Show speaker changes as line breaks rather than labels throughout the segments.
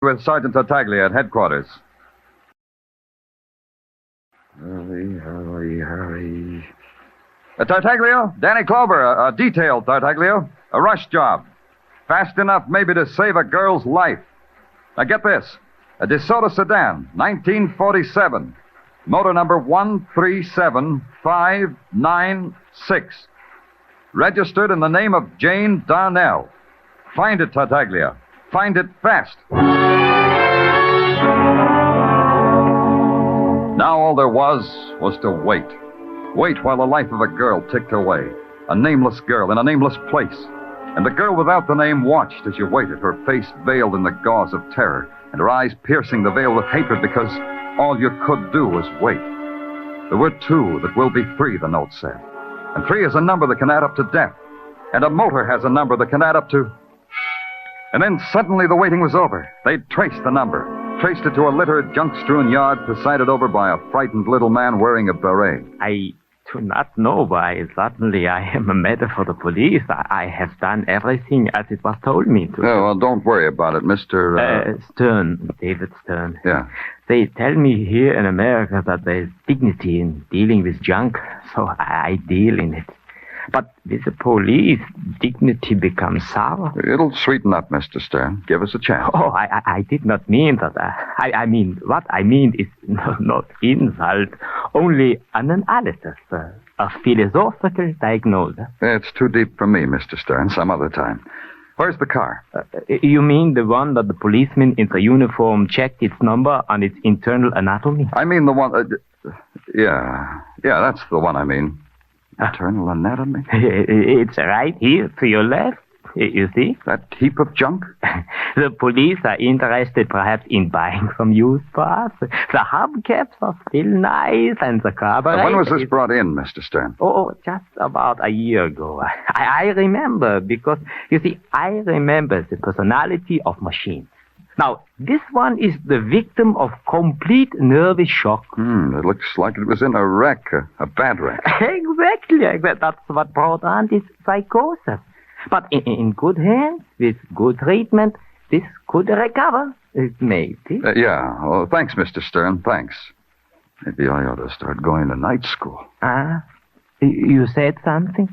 With Sergeant Tartaglia at headquarters. Hurry. Tartaglia, Danny Clover, a detail, Tartaglia. A rush job. Fast enough maybe to save a girl's life. Now get this. A DeSoto sedan, 1947. Motor number 137596. Registered in the name of Jane Darnell. Find it, Tartaglia. Find it fast. Now all there was to wait. Wait while the life of a girl ticked away. A nameless girl in a nameless place. And the girl without the name watched as you waited, her face veiled in the gauze of terror, and her eyes piercing the veil with hatred because all you could do was wait. There were two that will be free, the note said. And 3 is a number that can add up to death. And a motor has a number that can add up to... And then suddenly the waiting was over. They'd traced the number. Traced it to a littered, junk-strewn yard presided over by a frightened little man wearing a beret.
I do not know why. Suddenly I am a matter for the police. I have done everything as it was told me to.
Oh, well, don't worry about it, Mr.
Stern. David Stern.
Yeah.
They tell me here in America that there's dignity in dealing with junk, so I deal in it. But with the police, dignity becomes sour.
It'll sweeten up, Mr. Stern. Give us a chance.
Oh, I did not mean that. I mean, what I mean is not insult, only an analysis, a philosophical diagnosis.
It's too deep for me, Mr. Stern. Some other time. Where's the car?
You mean the one that the policeman in the uniform checked its number on its internal anatomy?
I mean the one... Yeah, that's the one I mean. Internal anatomy?
It's right here to your left. You see?
That heap of junk?
The police are interested perhaps in buying some used parts. The hubcaps are still nice and the carburetor...
When was this brought in, Mr. Stern?
Oh, just about a year ago. I remember because, you see, I remember the personality of machines. Now, this one is the victim of complete nervous shock.
It looks like it was in a wreck, a bad wreck.
Exactly. That's what brought on this psychosis. But in good hands, with good treatment, this could recover, maybe.
Yeah. Well, thanks, Mr. Stern. Thanks. Maybe I ought to start going to night school.
You said something?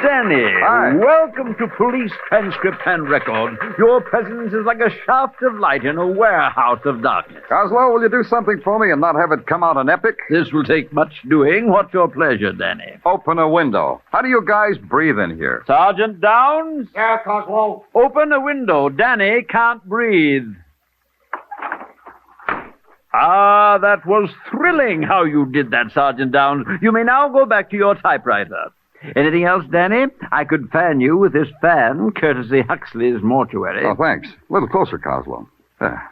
Danny,
hi.
Welcome to Police Transcript and Record. Your presence is like a shaft of light in a warehouse of darkness.
Coslow, will you do something for me and not have it come out an epic?
This will take much doing. What's your pleasure, Danny?
Open a window. How do you guys breathe in here?
Sergeant Downs?
Yeah, Coslow.
Open a window. Danny can't breathe. Ah, that was thrilling how you did that, Sergeant Downs. You may now go back to your typewriter. Anything else, Danny? I could fan you with this fan, courtesy Huxley's mortuary.
Oh, thanks. A little closer, Coslow.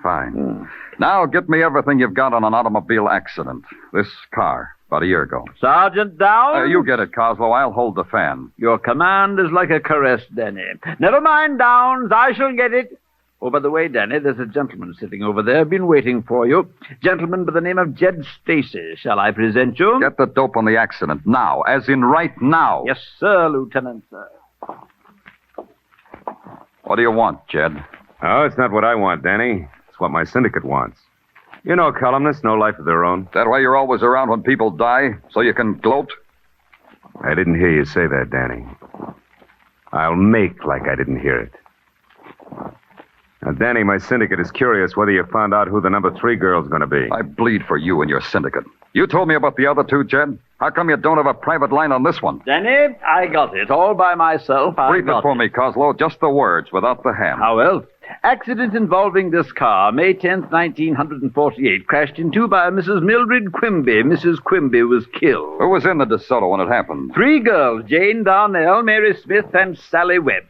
Fine. Now get me everything you've got on an automobile accident. This car, about a year ago.
Sergeant Downs?
You get it, Coslow. I'll hold the fan.
Your command is like a caress, Danny. Never mind, Downs. I shall get it. Oh, by the way, Danny, there's a gentleman sitting over there. Been waiting for you. Gentleman by the name of Jed Stacy. Shall I present you?
Get the dope on the accident now, as in right now.
Yes, sir, Lieutenant, sir.
What do you want, Jed?
Oh, it's not what I want, Danny. It's what my syndicate wants. You know, columnists, no life of their own.
That why you're always around when people die, so you can gloat?
I didn't hear you say that, Danny. I'll make like I didn't hear it. Now, Danny, my syndicate is curious whether you found out who the number 3 girl's going to be.
I bleed for you and your syndicate. You told me about the other 2, Jed. How come you don't have a private line on this one?
Danny, I got it all by myself.
Brief it for me, Coslow. Just the words, without the ham.
How well? Accident involving this car, May 10th, 1948. Crashed into by Mrs. Mildred Quimby. Mrs. Quimby was killed.
Who was in the DeSoto when it happened?
3 girls, Jane Darnell, Mary Smith, and Sally Webb.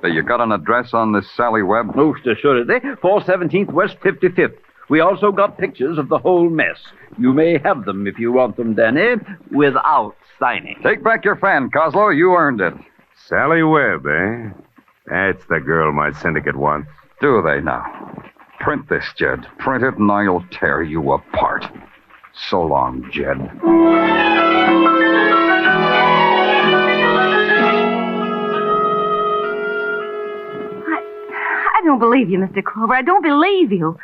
You got an address on this Sally Webb?
Most assuredly. 417th West 55th. We also got pictures of the whole mess. You may have them if you want them, Danny, without signing.
Take back your fan, Coslow. You earned it.
Sally Webb, eh? That's the girl my syndicate wants.
Do they now? Print this, Jed. Print it and I'll tear you apart. So long, Jed.
believe you, Mr. Clover. I don't believe you.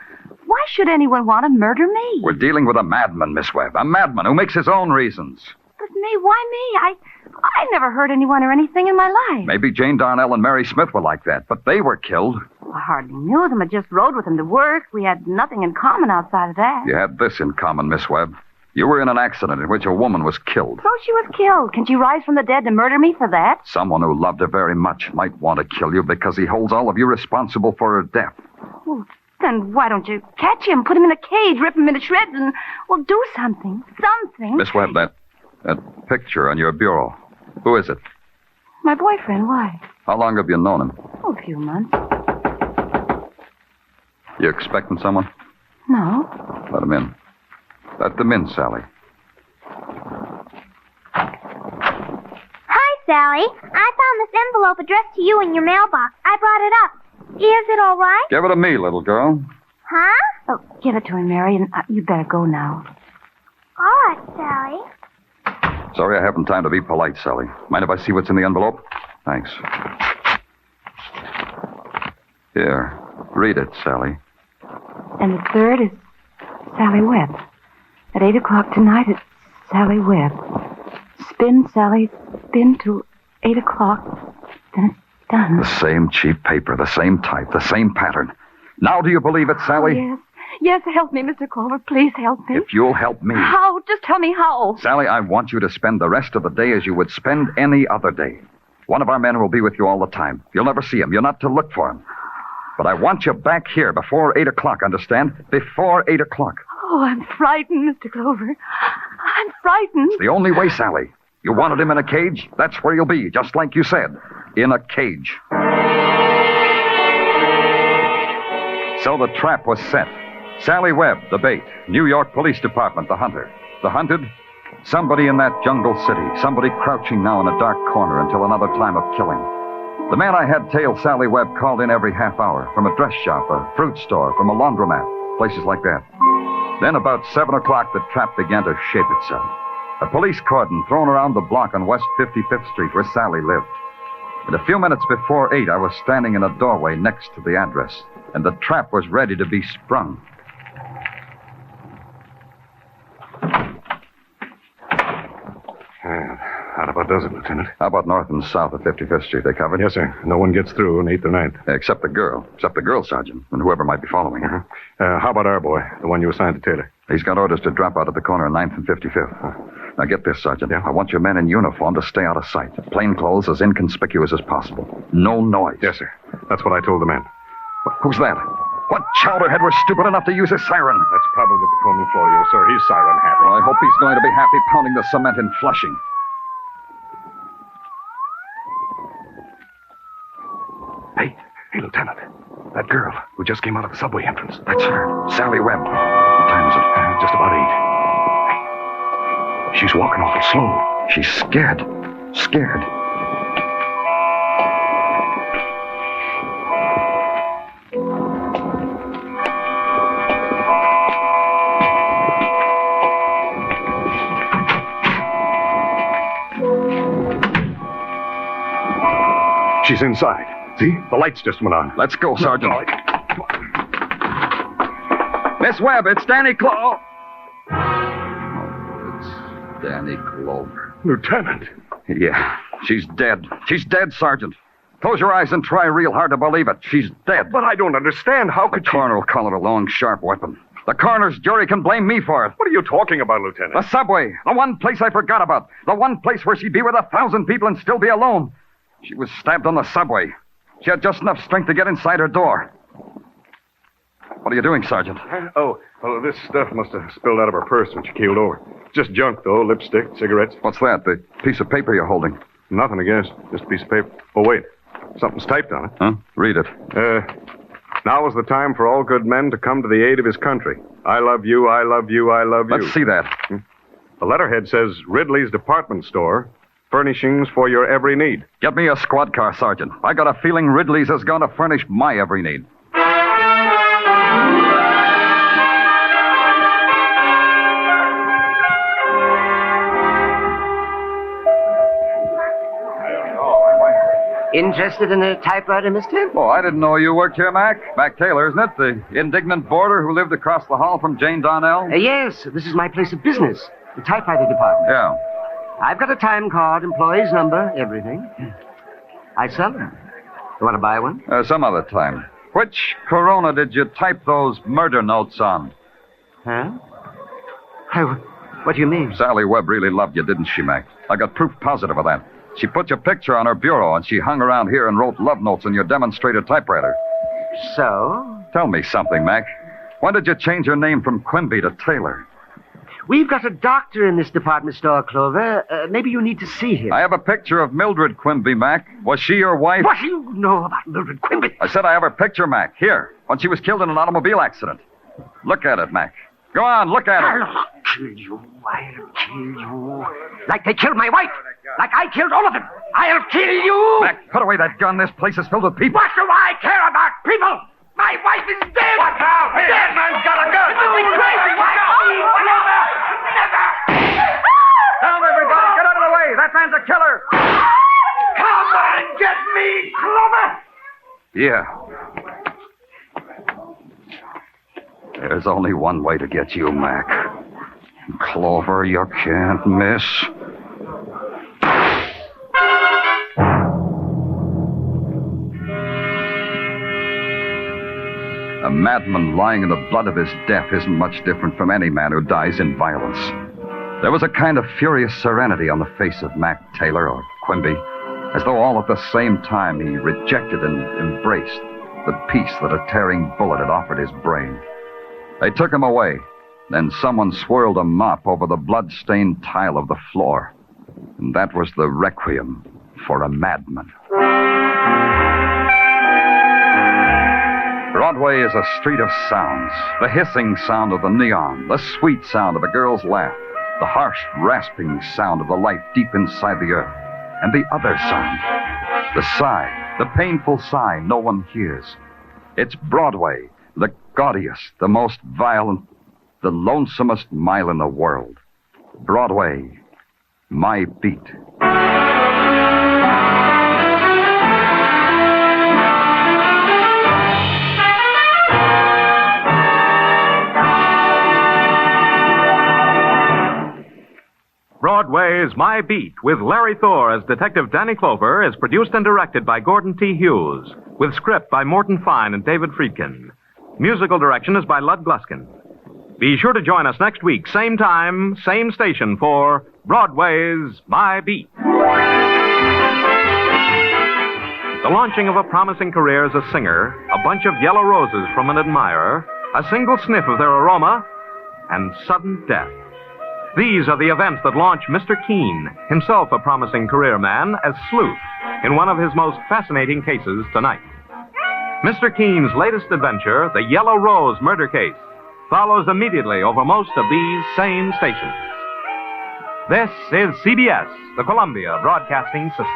Why should anyone want to murder me?
We're dealing with a madman, Miss Webb. A madman who makes his own reasons.
But me? Why me? I never hurt anyone or anything in my life.
Maybe Jane Darnell and Mary Smith were like that, but they were killed.
I hardly knew them. I just rode with them to work. We had nothing in common outside of that.
You had this in common, Miss Webb. You were in an accident in which a woman was killed.
So she was killed. Can she rise from the dead to murder me for that?
Someone who loved her very much might want to kill you because he holds all of you responsible for her death.
Well, then why don't you catch him, put him in a cage, rip him into shreds, and, well, do something. Something.
Miss Webb, that picture on your bureau. Who is it?
My boyfriend. Why?
How long have you known him?
Oh, a few months.
You expecting someone?
No.
Let him in. Let them in, Sally.
Hi, Sally. I found this envelope addressed to you in your mailbox. I brought it up. Is it all right?
Give it to me, little girl.
Huh?
Oh, give it to him, Mary, and you better go now.
All right, Sally.
Sorry I haven't time to be polite, Sally. Mind if I see what's in the envelope? Thanks. Here, read it, Sally.
And the third is Sally Webb. At 8 o'clock tonight, it's Sally Webb. Spin, Sally, spin till 8 o'clock. Then it's done.
The same cheap paper, the same type, the same pattern. Now do you believe it, Sally?
Oh, yes. Yes, help me, Mr. Clover. Please help me.
If you'll help me.
How? Just tell me how.
Sally, I want you to spend the rest of the day as you would spend any other day. One of our men will be with you all the time. You'll never see him. You're not to look for him. But I want you back here before 8 o'clock, understand? Before 8 o'clock.
Oh, I'm frightened, Mr. Clover. I'm frightened.
It's the only way, Sally. You wanted him in a cage? That's where you'll be, just like you said. In a cage. So the trap was set. Sally Webb, the bait. New York Police Department, the hunter. The hunted? Somebody in that jungle city. Somebody crouching now in a dark corner until another time of killing. The man I had tail Sally Webb called in every half hour. From a dress shop, a fruit store, from a laundromat. Places like that. Then about 7 o'clock, the trap began to shape itself. A police cordon thrown around the block on West 55th Street where Sally lived. And a few minutes before 8, I was standing in a doorway next to the address. And the trap was ready to be sprung.
How about does it, Lieutenant?
How about north and south of 55th Street? They covered?
Yes, sir. No one gets through on 8th or 9th.
Except the girl. Except the girl, Sergeant. And whoever might be following her.
How about our boy, the one you assigned to Taylor?
He's got orders to drop out at the corner of 9th and 55th. Now get this, Sergeant.
Yeah?
I want your men in uniform to stay out of sight. Plain clothes as inconspicuous as possible. No noise.
Yes, sir. That's what I told the men.
Who's that? What chowderhead was stupid enough to use his siren?
That's probably Patrolman Florio, sir. He's siren happy.
Well, I hope he's going to be happy pounding the cement in Flushing.
Hey, Lieutenant. That girl who just came out of the subway entrance.
That's her. Sally Webb. What time is it?
Just about 8. Hey, she's walking awful slow.
She's scared. Scared.
She's inside. See? The lights just went on.
Let's go, Sergeant. Miss Webb, it's Danny Clover. Oh, it's Danny Clover.
Lieutenant.
Yeah, she's dead. She's dead, Sergeant. Close your eyes and try real hard to believe it. She's dead.
But I don't understand. How could
the coroner will call it a long, sharp weapon. The coroner's jury can blame me for it.
What are you talking about, Lieutenant?
The subway. The one place I forgot about. The one place where she'd be with 1,000 people and still be alone. She was stabbed on the subway. She had just enough strength to get inside her door. What are you doing, Sergeant?
Oh, this stuff must have spilled out of her purse when she keeled over. Just junk, though. Lipstick, cigarettes.
What's that? The piece of paper you're holding?
Nothing, I guess. Just a piece of paper. Oh, wait. Something's typed on it.
Huh? Read it.
Now is the time for all good men to come to the aid of his country. I love you, I love you, I love you.
Let's see that.
The letterhead says Ridley's Department Store, furnishings for your every need.
Get me a squad car, Sergeant. I got a feeling Ridley's is going to furnish my every need.
Interested in a typewriter, mister?
Oh, I didn't know you worked here, Mac. Mac Taylor, isn't it? The indignant boarder who lived across the hall from Jane Donnell?
Yes, this is my place of business, the typewriter department.
Yeah.
I've got a time card, employee's number, everything. I sell them. You want to buy one?
Some other time. Which Corona did you type those murder notes on?
Huh? What do you mean?
Sally Webb really loved you, didn't she, Mac? I got proof positive of that. She put your picture on her bureau, and she hung around here and wrote love notes on your demonstrator typewriter.
So?
Tell me something, Mac. When did you change your name from Quimby to Taylor?
We've got a doctor in this department store, Clover. Maybe you need to see him.
I have a picture of Mildred Quimby, Mac. Was she your wife?
What do you know about Mildred Quimby?
I said I have her picture, Mac. Here, when she was killed in an automobile accident. Look at it, Mac. Go on, look at it.
I'll kill you. I'll kill you. Like they killed my wife. Like I killed all of them. I'll kill you.
Mac, put away that gun. This place is filled with people.
What do I care about people? My wife is dead.
What now? Hey, that man's got a gun.
You're crazy. Never.
Down, everybody. Get out of the way. That man's a killer.
Come and get me, Clover.
Yeah. There's only one way to get you, Mac. Clover, you can't miss. A madman lying in the blood of his death isn't much different from any man who dies in violence. There was a kind of furious serenity on the face of Mac Taylor, or Quimby, as though all at the same time he rejected and embraced the peace that a tearing bullet had offered his brain. They took him away. Then someone swirled a mop over the blood-stained tile of the floor. And that was the requiem for a madman. Broadway is a street of sounds. The hissing sound of the neon, the sweet sound of a girl's laugh, the harsh, rasping sound of the life deep inside the earth, and the other sound, the sigh, the painful sigh no one hears. It's Broadway, the gaudiest, the most violent, the lonesomest mile in the world. Broadway, my beat.
Broadway's My Beat, with Larry Thor as Detective Danny Clover, is produced and directed by Gordon T. Hughes, with script by Morton Fine and David Friedkin. Musical direction is by Lud Gluskin. Be sure to join us next week, same time, same station, for Broadway's My Beat. The launching of a promising career as a singer, a bunch of yellow roses from an admirer, a single sniff of their aroma, and sudden death. These are the events that launch Mr. Keene, himself a promising career man, as sleuth in one of his most fascinating cases tonight. Mr. Keene's latest adventure, the Yellow Rose murder case, follows immediately over most of these same stations. This is CBS, the Columbia Broadcasting System.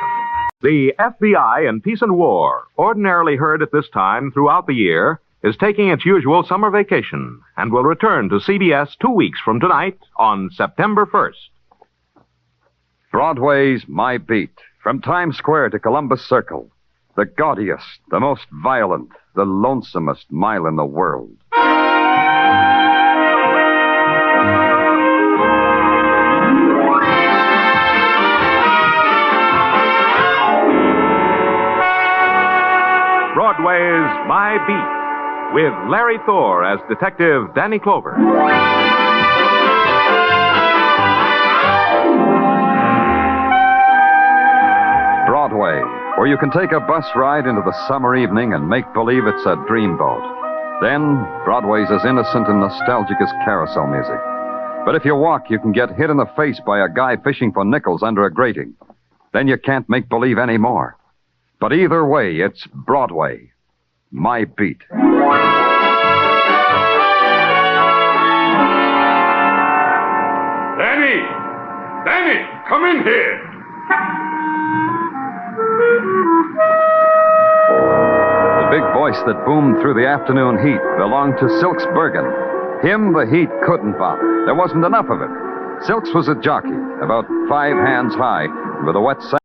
The FBI in Peace and War, ordinarily heard at this time throughout the year, is taking its usual summer vacation and will return to CBS 2 weeks from tonight on September 1st.
Broadway's My Beat, from Times Square to Columbus Circle. The gaudiest, the most violent, the lonesomest mile in the world.
Broadway's My Beat, with Larry Thor as Detective Danny Clover.
Broadway, where you can take a bus ride into the summer evening and make believe it's a dreamboat. Then, Broadway's as innocent and nostalgic as carousel music. But if you walk, you can get hit in the face by a guy fishing for nickels under a grating. Then you can't make believe anymore. But either way, it's Broadway. My Beat.
Danny! Danny, come in here!
The big voice that boomed through the afternoon heat belonged to Silks Bergen. Him the heat couldn't bother. There wasn't enough of it. Silks was a jockey, about 5 hands high, with a wet sack.